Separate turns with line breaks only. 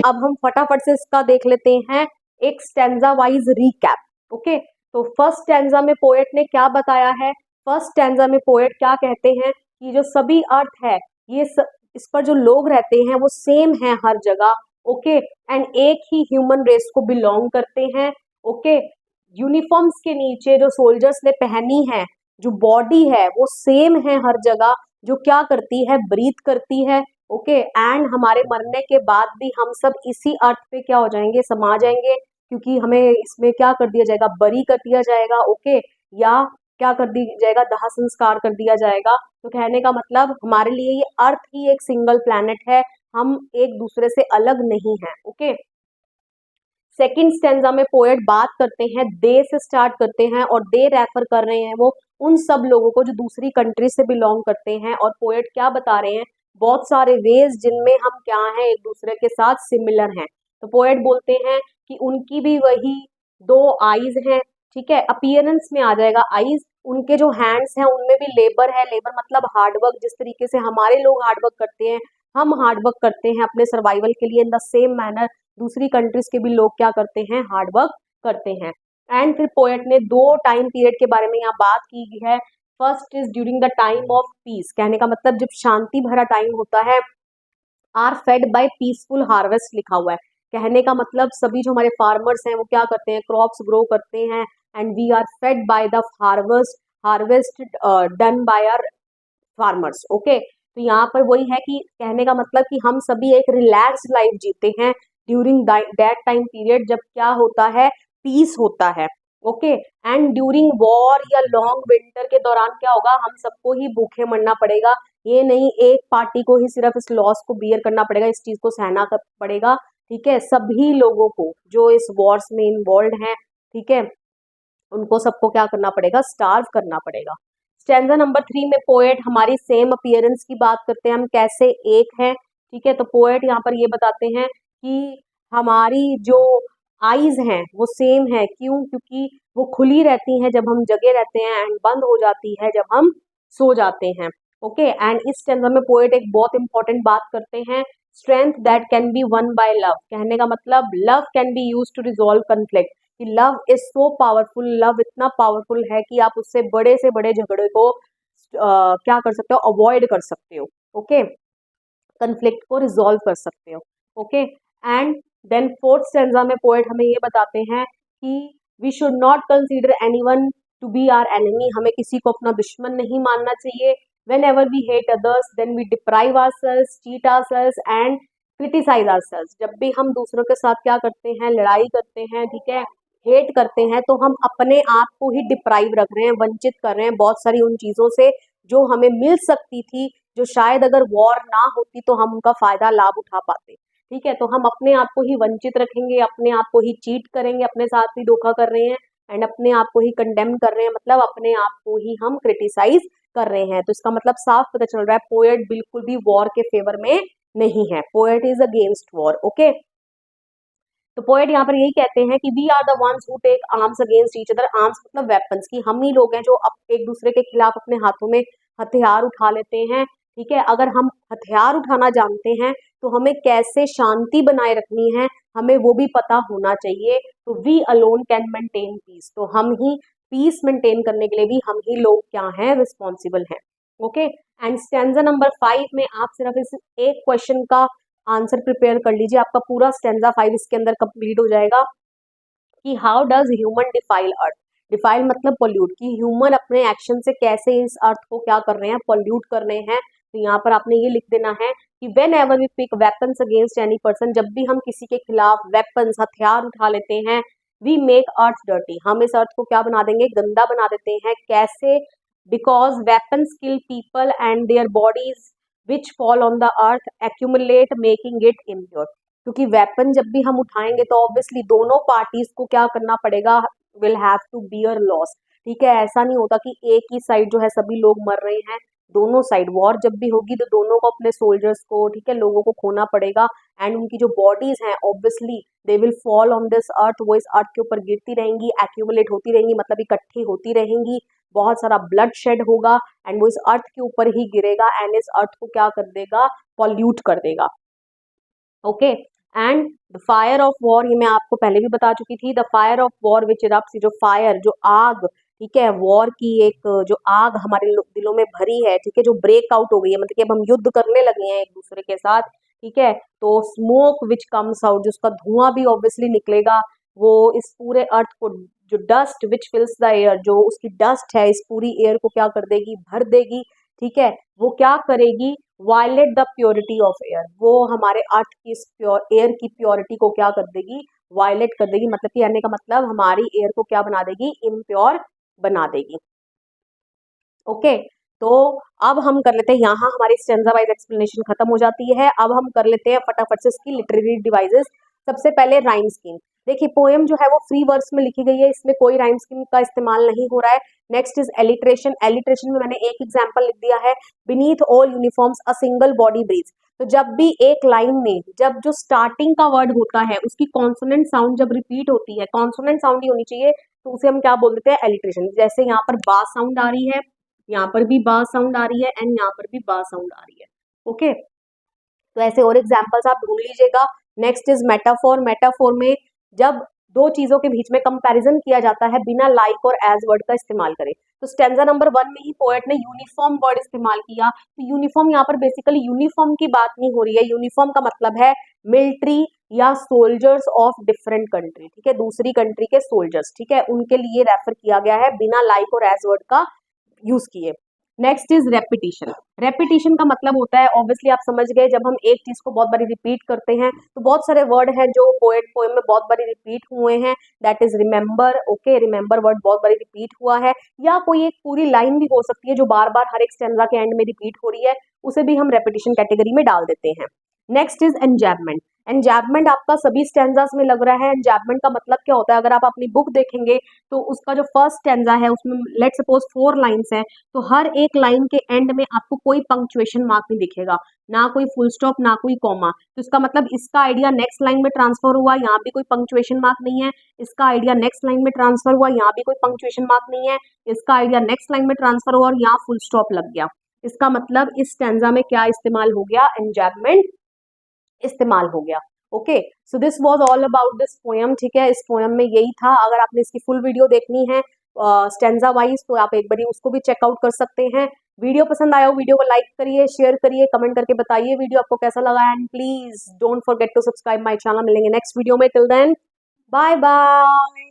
अब हम फटाफट से इसका देख लेते हैं एक स्टैंजा वाइज रीकैप। ओके, तो फर्स्ट स्टैंजा में पोएट ने क्या बताया है? फर्स्ट स्टैंजा में पोएट क्या कहते हैं कि जो सभी अर्थ है इस पर जो लोग रहते हैं वो सेम है हर जगह। ओके, एंड एक ही ह्यूमन रेस को बिलोंग करते हैं। ओके, यूनिफॉर्म्स के नीचे जो सोल्जर्स ने पहनी है जो बॉडी है वो सेम है हर जगह, जो क्या करती है, ब्रीथ करती है। ओके, एंड हमारे मरने के बाद भी हम सब इसी अर्थ पे क्या हो जाएंगे, समा जाएंगे, क्योंकि हमें इसमें क्या कर दिया जाएगा, बरी कर दिया जाएगा। ओके, या क्या कर दिया जाएगा, दाह संस्कार कर दिया जाएगा। तो कहने का मतलब हमारे लिए ये अर्थ ही एक सिंगल प्लैनेट है, हम एक दूसरे से अलग नहीं है। ओके, सेकंड स्टेंजा में पोएट बात करते हैं, दे से स्टार्ट करते हैं और दे रेफर कर रहे हैं वो उन सब लोगों को जो दूसरी कंट्री से बिलोंग करते हैं। और पोएट क्या बता रहे हैं, बहुत सारे वेज जिनमें हम क्या हैं, एक दूसरे के साथ सिमिलर हैं। तो पोएट बोलते हैं कि उनकी भी वही दो आईज हैं। ठीक है, अपीयरेंस में आ जाएगा आईज, उनके जो हैंड्स हैं उनमें भी लेबर है। लेबर मतलब हार्डवर्क, जिस तरीके से हमारे लोग हार्डवर्क करते हैं, हम हार्डवर्क करते हैं अपने सर्वाइवल के लिए, इन द सेम मैनर दूसरी कंट्रीज के भी लोग क्या करते हैं, हार्डवर्क करते हैं। एंड फिर पोएट ने दो टाइम पीरियड के बारे में यहाँ बात की है। First is during the time of peace, कहने का मतलब जब शांति भरा टाइम होता है। Are fed by peaceful harvest लिखा हुआ है, कहने का मतलब सभी जो हमारे फार्मर्स हैं वो क्या करते हैं, क्रॉप्स ग्रो करते हैं, and we are fed by the harvest done by our farmers. Okay, तो यहाँ पर वही है कि कहने का मतलब कि हम सभी एक रिलैक्स लाइफ जीते हैं ड्यूरिंग दैट टाइम पीरियड जब क्या होता है, पीस होता है। ओके, एंड ड्यूरिंग वॉर या लॉन्ग विंटर के दौरान क्या होगा, हम सबको ही भूखे मरना पड़ेगा। ये नहीं एक पार्टी को ही सिर्फ इस लॉस को बियर करना पड़ेगा, इस चीज को सहना पड़ेगा। ठीक है, सभी लोगों को जो इस वॉर्स में इन्वॉल्व हैं, ठीक है, उनको सबको क्या करना पड़ेगा, स्टार्व करना पड़ेगा। स्टैंजा नंबर 3 में पोएट हमारी सेम अपीयरेंस की बात करते हैं, हम कैसे एक हैं। ठीक है, तो पोएट यहाँ पर ये बताते हैं कि हमारी जो आईज हैं वो सेम है। क्यों? क्योंकि वो खुली रहती हैं जब हम जगे रहते हैं एंड बंद हो जाती है जब हम सो जाते हैं। ओके, एंड इस स्टैंजा में पोएट एक बहुत इंपॉर्टेंट बात करते हैं, strength that can be won by love, कहने का मतलब love can be use to resolve conflict, कि love is so powerful, love इतना पावरफुल है कि आप उससे बड़े से बड़े झगड़े को क्या कर सकते हो, अवॉइड कर सकते हो। ओके, कन्फ्लिक्ट को रिजॉल्व कर सकते हो। Okay, and then fourth stanza में पोएट हमें ये बताते हैं कि we should not consider anyone to be our enemy, हमें किसी को अपना दुश्मन नहीं मानना चाहिए। whenever we hate others then we deprive ourselves, cheat ourselves and criticize ourselves, जब भी हम दूसरों के साथ क्या करते हैं, लड़ाई करते हैं, ठीक है, हेट करते हैं, तो हम अपने आप को ही डिप्राइव रख रहे हैं, वंचित कर रहे हैं बहुत सारी उन चीजों से जो हमें मिल सकती थी, जो शायद अगर वॉर ना होती तो हम उनका फायदा लाभ उठा पाते। ठीक है, तो हम अपने आप को ही वंचित रखेंगे, अपने आप को ही चीट करेंगे, अपने साथ ही धोखा कर रहे हैं एंड अपने आप को ही कंडेम कर रहे हैं, मतलब अपने आप को ही हम क्रिटिसाइज कर रहे हैं। तो इसका मतलब साफ पता चल रहा है पोएट बिल्कुल भी वॉर के फेवर में नहीं है, poet is against war. Okay, तो पोएट यहाँ पर यही कहते हैं कि we are the ones who take arms against each other, arms मतलब वेपन्स, की हम ही लोग हैं जो एक दूसरे के खिलाफ अपने हाथों में हथियार उठा लेते हैं। ठीक है, अगर हम हथियार उठाना जानते हैं तो हमें कैसे शांति बनाए रखनी है हमें वो भी पता होना चाहिए। तो we alone can maintain peace, तो हम ही पीस मेंटेन करने के लिए भी हम ही लोग क्या हैं, रिस्पॉन्सिबल हैं। ओके, एंड स्टैंजा नंबर 5 में आप सिर्फ इस एक क्वेश्चन का आंसर प्रिपेयर कर लीजिए, आपका पूरा स्टैंजा 5 इसके अंदर कंप्लीट हो जाएगा कि how does human defile earth, defile मतलब पोल्यूट, कि ह्यूमन अपने एक्शन से कैसे इस अर्थ को क्या कर रहे हैं, पोल्यूट कर रहे हैं। तो यहाँ पर आपने ये लिख देना है कि whenever we pick weapons against any person, जब भी हम किसी के खिलाफ वेपन्स हथियार उठा लेते हैं, वी मेक अर्थ डर्टी, हम इस अर्थ को क्या बना देंगे, गंदा बना देते हैं। कैसे? Because weapons kill people and their bodies which fall on the earth accumulate making it impure, क्योंकि वेपन जब भी हम उठाएंगे तो ऑब्वियसली दोनों पार्टीज को क्या करना पड़ेगा, will have to bear loss. ठीक है, ऐसा नहीं होता कि एक ही साइड जो है सभी लोग मर रहे हैं, दोनों साइड वॉर जब भी होगी तो दोनों को अपने सोल्जर्स को, ठीक है, लोगों को खोना पड़ेगा एंड उनकी जो बॉडीज हैं obviously they will fall on this earth, वो इस अर्थ के ऊपर गिरती रहेंगी, एक्यूमुलेट होती रहेंगी, मतलब इकट्ठी होती रहेंगी, बहुत सारा ब्लड शेड होगा एंड वो इस अर्थ के ऊपर ही गिरेगा एंड इस अर्थ को क्या कर देगा, पॉल्यूट कर देगा। Okay, and the fire of war, ये मैं आपको पहले भी बता चुकी थी, the fire of war which erupts, जो फायर, जो आग, ठीक है, वॉर की एक जो आग हमारे दिलों में भरी है, ठीक है, जो ब्रेक आउट हो गई है, मतलब कि अब हम युद्ध करने लगे हैं एक दूसरे के साथ, ठीक है, तो स्मोक विच कम्स आउट, जिसका धुआं भी ऑब्वियसली निकलेगा, वो इस पूरे अर्थ को, जो डस्ट विच फिल्स द एयर, जो उसकी डस्ट है इस पूरी एयर को क्या कर देगी, भर देगी, ठीक है, वो क्या करेगी, violate the purity of air, वो हमारे अर्थ की इस प्योर एयर की प्योरिटी को क्या कर देगी, वायलेट कर देगी, मतलब कि कहने का मतलब हमारी एयर को क्या बना देगी, इम्प्योर बना देगी। ओके, तो अब हम कर लेते हैं, यहाँ हमारी स्टेंजा वाइज एक्सप्लेनेशन खत्म हो जाती है। अब हम कर लेते हैं फटाफट से इसकी लिटरेरी डिवाइसेस। सबसे पहले राइम स्कीम। देखिए पोएम जो है वो फ्री वर्स में लिखी गई है, इसमें कोई राइम स्कीम का इस्तेमाल नहीं हो रहा है। Next is alliteration. एलिट्रेशन में मैंने एक एग्जाम्पल लिख दिया है, beneath all uniforms a single body breathes. तो जब भी एक लाइन में जब जो स्टार्टिंग का वर्ड होता है उसकी कॉन्सोनेंट साउंड जब रिपीट होती है, कॉन्सोनेंट साउंड ही होनी चाहिए, तो उसे हम क्या बोल देते हैं, एलिट्रेशन। जैसे यहाँ पर बा साउंड आ रही है, यहाँ पर भी बा साउंड आ रही है, एंड यहाँ पर भी बा साउंड आ रही है। ओके, तो ऐसे और एग्जाम्पल्स आप ढूंढ लीजिएगा। Next is metaphor. मेटाफोर में जब दो चीजों के बीच में कंपैरिजन किया जाता है बिना लाइक और एज वर्ड का इस्तेमाल करें। तो स्टेंजा नंबर 1 में ही पोएट ने यूनिफॉर्म वर्ड इस्तेमाल किया। तो यूनिफॉर्म यहाँ पर बेसिकली यूनिफॉर्म की बात नहीं हो रही है, यूनिफॉर्म का मतलब है मिलिट्री या सोल्जर्स ऑफ डिफरेंट कंट्री, ठीक है, दूसरी कंट्री के सोल्जर्स, ठीक है, उनके लिए रेफर किया गया है बिना लाइक और एज वर्ड का यूज किए। Next is repetition. रेपिटिशन का मतलब होता है, ऑब्वियसली आप समझ गए, जब हम एक चीज को बहुत बारी रिपीट करते हैं, तो बहुत सारे वर्ड हैं जो पोएट पोएम में बहुत बारी रिपीट हुए हैं। That is remember. Okay, remember word बहुत बारी रिपीट हुआ है, या कोई एक पूरी लाइन भी हो सकती है जो बार बार हर एक स्टैंजा के एंड में रिपीट हो रही है, उसे भी हम रेपिटिशन कैटेगरी में डाल देते हैं। Next is एंजैबमेंट। एंजैबमेंट आपका सभी स्टैंजास में लग रहा है। एंजैबमेंट का मतलब क्या होता है, अगर आप अपनी बुक देखेंगे तो उसका जो फर्स्ट स्टैंजा है उसमें लेट सपोज 4 लाइन्स है, तो हर एक लाइन के एंड में आपको कोई पंक्चुएशन मार्क नहीं दिखेगा, ना कोई फुल स्टॉप, ना कोई कॉमा। तो इसका मतलब इसका आइडिया नेक्स्ट लाइन में ट्रांसफर हुआ, यहाँ भी कोई पंक्चुएशन मार्क नहीं है। इसका आइडिया नेक्स्ट लाइन में ट्रांसफर हुआ, यहाँ भी कोई पंक्चुएशन मार्क नहीं है। इसका आइडिया नेक्स्ट लाइन में ट्रांसफर हुआ और यहाँ फुल स्टॉप लग गया। इसका मतलब इस स्टैंजा में क्या इस्तेमाल हो गया, एंजैबमेंट इस्तेमाल हो गया। Okay, so this was all about this poem, ठीक है, इस पोएम में यही था। अगर आपने इसकी फुल वीडियो देखनी है स्टैंजा वाइज, तो आप एक बार उसको भी चेकआउट कर सकते हैं। वीडियो पसंद आया हो, वीडियो को लाइक करिए, शेयर करिए, कमेंट करके बताइए वीडियो आपको कैसा लगा, and please don't forget to subscribe my channel. मिलेंगे नेक्स्ट वीडियो में, टिल देन बाय बाय।